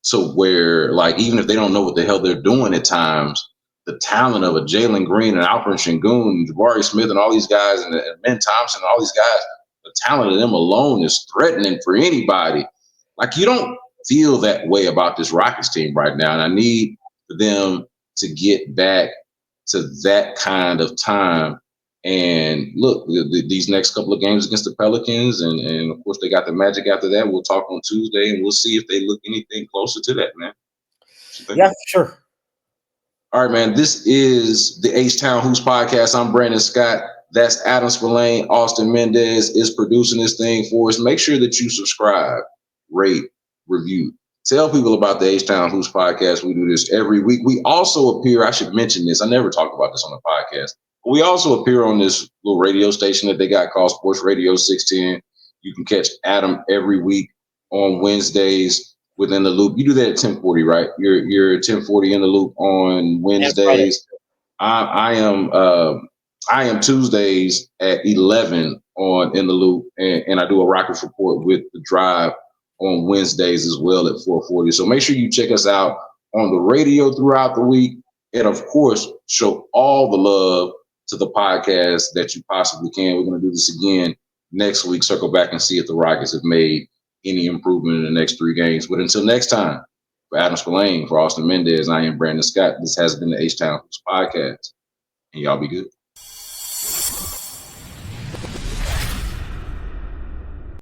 to where, like, even if they don't know what the hell they're doing at times, the talent of a Jalen Green and Alperen Sengun and Jabari Smith and all these guys and Ben Thompson and all these guys, the talent of them alone is threatening for anybody. Like, you don't feel that way about this Rockets team right now, and I need them to get back to that kind of time. And look, these next couple of games against the Pelicans, and of course they got the Magic after that. We'll talk on Tuesday, and we'll see if they look anything closer to that, man. Yeah, sure. All right, man. This is the H-Town Hoops podcast. I'm Brandon Scott. That's Adam Spolane. Austin Mendez is producing this thing for us. Make sure that you subscribe, rate, review. Tell people about the H-Town Hoops podcast. We do this every week. We also appear, I should mention this, I never talk about this on the podcast, but we also appear on this little radio station that they got called Sports Radio 610. You can catch Adam every week on Wednesdays within the loop. You do that at 10:40, right? You're 10:40 in the loop on Wednesdays. I am Tuesdays at 11 on In the Loop, and I do a Rockets report with The Drive on Wednesdays as well at 4:40. So make sure you check us out on the radio throughout the week, and of course, show all the love to the podcast that you possibly can. We're going to do this again next week. Circle back and see if the Rockets have made any improvement in the next 3 games. But until next time, for Adam Spolane, for Austin Mendez, I am Brandon Scott. This has been the H-Town Hoops podcast, and y'all be good.